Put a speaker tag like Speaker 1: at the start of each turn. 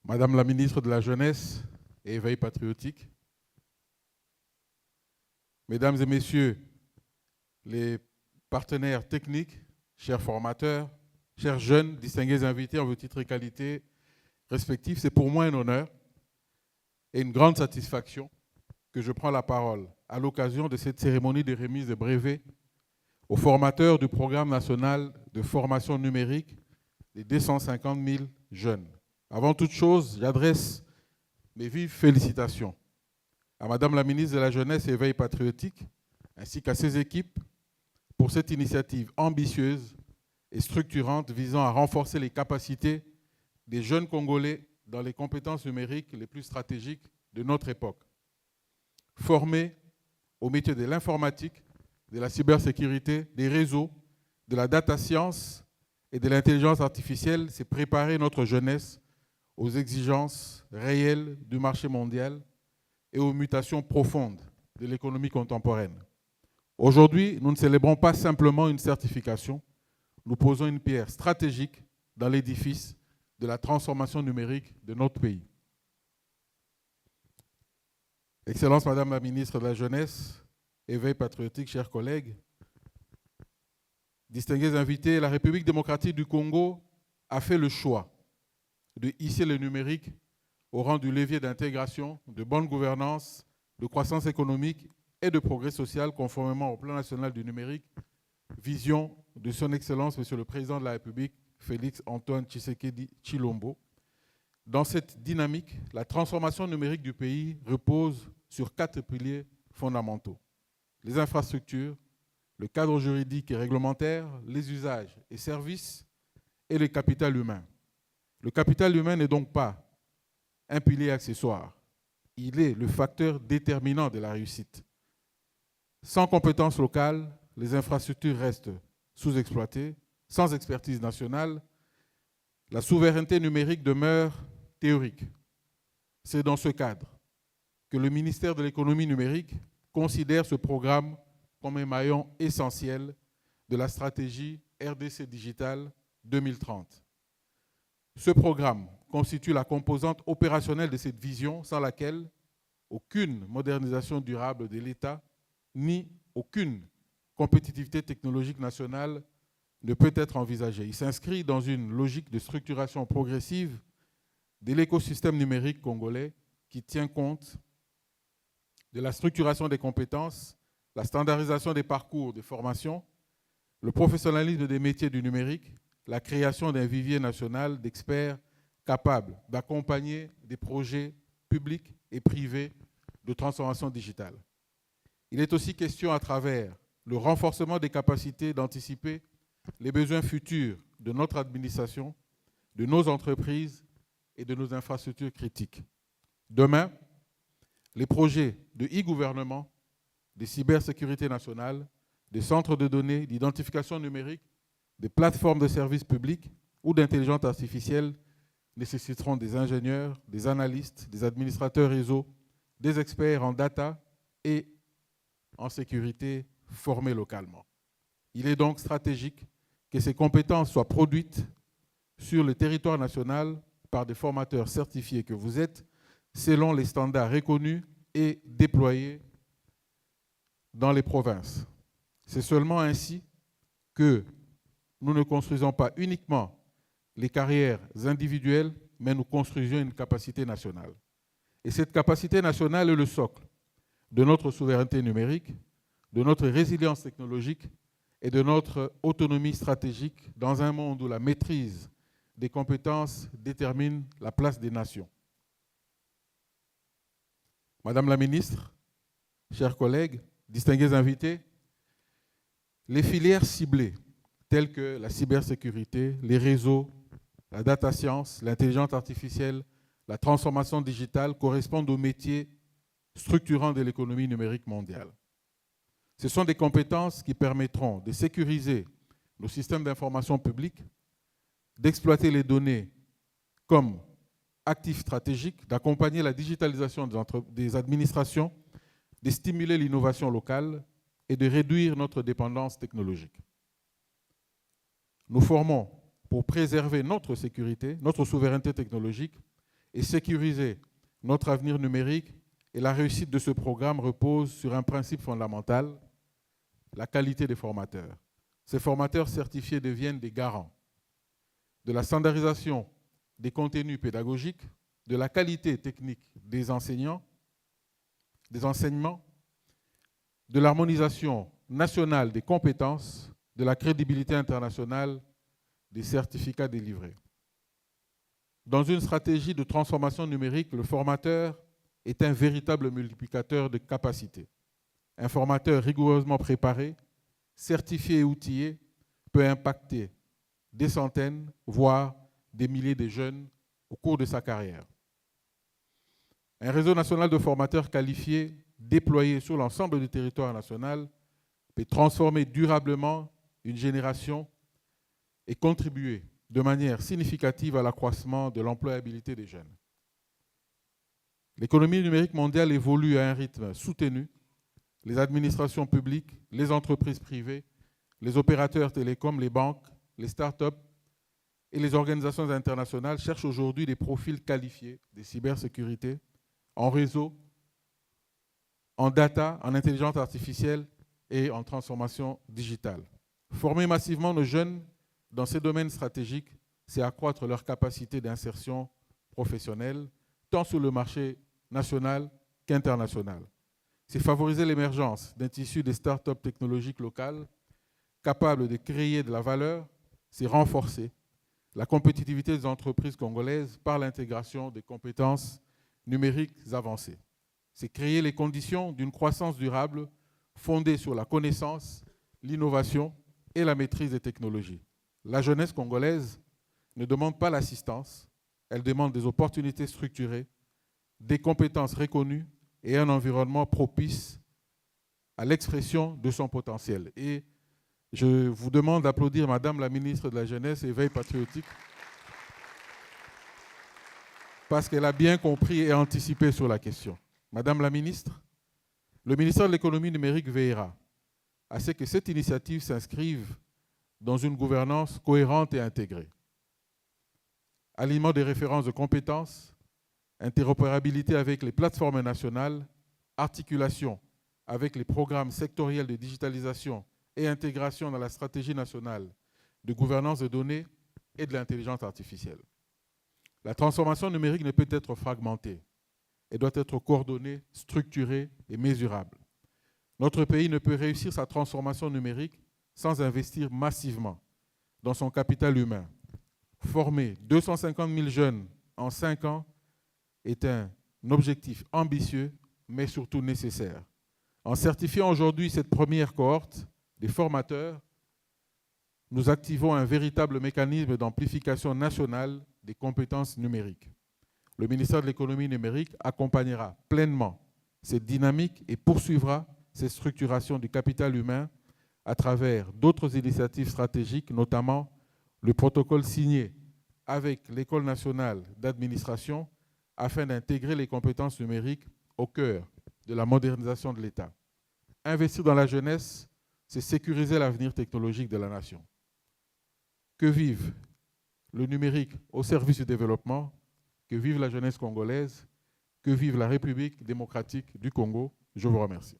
Speaker 1: Madame la ministre de la Jeunesse et Éveil patriotique, Mesdames et Messieurs les partenaires techniques, chers formateurs, chers jeunes, distingués invités en vos titres et qualités respectifs, c'est pour moi un honneur et une grande satisfaction que je prends la parole à l'occasion de cette cérémonie de remise de brevets aux formateurs du programme national de formation numérique des 250 000 jeunes. Avant toute chose, j'adresse mes vives félicitations à Madame la ministre de la Jeunesse et Éveil patriotique, ainsi qu'à ses équipes, pour cette initiative ambitieuse et structurante visant à renforcer les capacités des jeunes Congolais dans les compétences numériques les plus stratégiques de notre époque. Formés au métier de l'informatique, de la cybersécurité, des réseaux, de la data science et de l'intelligence artificielle, c'est préparer notre jeunesse aux exigences réelles du marché mondial et aux mutations profondes de l'économie contemporaine. Aujourd'hui, nous ne célébrons pas simplement une certification, nous posons une pierre stratégique dans l'édifice de la transformation numérique de notre pays. Excellence Madame la ministre de la Jeunesse, Éveil patriotique, chers collègues, distingués invités, la République démocratique du Congo a fait le choix de hisser le numérique au rang du levier d'intégration, de bonne gouvernance, de croissance économique et de progrès social conformément au plan national du numérique, vision de son Excellence, Monsieur le Président de la République, Félix Antoine Tshisekedi Tshilombo. Dans cette dynamique, la transformation numérique du pays repose sur 4 piliers fondamentaux. Les infrastructures, le cadre juridique et réglementaire, les usages et services et le capital humain. Le capital humain n'est donc pas un pilier accessoire. Il est le facteur déterminant de la réussite. Sans compétences locales, les infrastructures restent sous-exploitées. Sans expertise nationale, la souveraineté numérique demeure théorique. C'est dans ce cadre que le ministère de l'économie numérique considère ce programme comme un maillon essentiel de la stratégie RDC Digital 2030. Ce programme constitue la composante opérationnelle de cette vision sans laquelle aucune modernisation durable de l'État ni aucune compétitivité technologique nationale ne peut être envisagée. Il s'inscrit dans une logique de structuration progressive de l'écosystème numérique congolais qui tient compte de la structuration des compétences, la standardisation des parcours de formation, le professionnalisme des métiers du numérique, la création d'un vivier national d'experts capables d'accompagner des projets publics et privés de transformation digitale. Il est aussi question à travers le renforcement des capacités d'anticiper les besoins futurs de notre administration, de nos entreprises et de nos infrastructures critiques. Demain, les projets de e-gouvernement, de cybersécurité nationale, des centres de données, d'identification numérique, des plateformes de services publics ou d'intelligence artificielle nécessiteront des ingénieurs, des analystes, des administrateurs réseau, des experts en data et en sécurité formés localement. Il est donc stratégique que ces compétences soient produites sur le territoire national par des formateurs certifiés que vous êtes, selon les standards reconnus et déployés dans les provinces. C'est seulement ainsi que nous ne construisons pas uniquement les carrières individuelles, mais nous construisons une capacité nationale. Et cette capacité nationale est le socle de notre souveraineté numérique, de notre résilience technologique et de notre autonomie stratégique dans un monde où la maîtrise des compétences détermine la place des nations. Madame la ministre, chers collègues, distingués invités, les filières ciblées telles que la cybersécurité, les réseaux, la data science, l'intelligence artificielle, la transformation digitale correspondent aux métiers structurants de l'économie numérique mondiale. Ce sont des compétences qui permettront de sécuriser nos systèmes d'information publics, d'exploiter les données comme actifs stratégiques, d'accompagner la digitalisation des administrations, de stimuler l'innovation locale et de réduire notre dépendance technologique. Nous formons pour préserver notre sécurité, notre souveraineté technologique et sécuriser notre avenir numérique. Et la réussite de ce programme repose sur un principe fondamental, la qualité des formateurs. Ces formateurs certifiés deviennent des garants de la standardisation des contenus pédagogiques, de la qualité technique des enseignants, des enseignements, de l'harmonisation nationale des compétences, de la crédibilité internationale des certificats délivrés. Dans une stratégie de transformation numérique, le formateur est un véritable multiplicateur de capacités. Un formateur rigoureusement préparé, certifié et outillé peut impacter des centaines, voire des milliers de jeunes au cours de sa carrière. Un réseau national de formateurs qualifiés, déployé sur l'ensemble du territoire national, peut transformer durablement une génération et contribuer de manière significative à l'accroissement de l'employabilité des jeunes. L'économie numérique mondiale évolue à un rythme soutenu. Les administrations publiques, les entreprises privées, les opérateurs télécoms, les banques, les start-up et les organisations internationales cherchent aujourd'hui des profils qualifiés de cybersécurité, en réseau, en data, en intelligence artificielle et en transformation digitale. Former massivement nos jeunes dans ces domaines stratégiques, c'est accroître leur capacité d'insertion professionnelle, tant sur le marché national qu'international. C'est favoriser l'émergence d'un tissu de start-up technologiques locales capables de créer de la valeur, c'est renforcer la compétitivité des entreprises congolaises par l'intégration des compétences numériques avancées. C'est créer les conditions d'une croissance durable fondée sur la connaissance, l'innovation et la maîtrise des technologies. La jeunesse congolaise ne demande pas l'assistance, elle demande des opportunités structurées, des compétences reconnues et un environnement propice à l'expression de son potentiel. Et je vous demande d'applaudir Madame la ministre de la Jeunesse et Veille patriotique parce qu'elle a bien compris et anticipé sur la question. Madame la ministre, le ministère de l'économie numérique veillera à ce que cette initiative s'inscrive dans une gouvernance cohérente et intégrée. Alignement des références de compétences, interopérabilité avec les plateformes nationales, articulation avec les programmes sectoriels de digitalisation et intégration dans la stratégie nationale de gouvernance de données et de l'intelligence artificielle. La transformation numérique ne peut être fragmentée. Elle doit être coordonnée, structurée et mesurable. Notre pays ne peut réussir sa transformation numérique sans investir massivement dans son capital humain. Former 250 000 jeunes en 5 ans est un objectif ambitieux, mais surtout nécessaire. En certifiant aujourd'hui cette première cohorte des formateurs, nous activons un véritable mécanisme d'amplification nationale des compétences numériques. Le ministère de l'économie numérique accompagnera pleinement cette dynamique et poursuivra cette structuration du capital humain à travers d'autres initiatives stratégiques, notamment le protocole signé avec l'École nationale d'administration afin d'intégrer les compétences numériques au cœur de la modernisation de l'État. Investir dans la jeunesse, c'est sécuriser l'avenir technologique de la nation. Que vive le numérique au service du développement, que vive la jeunesse congolaise, que vive la République démocratique du Congo. Je vous remercie.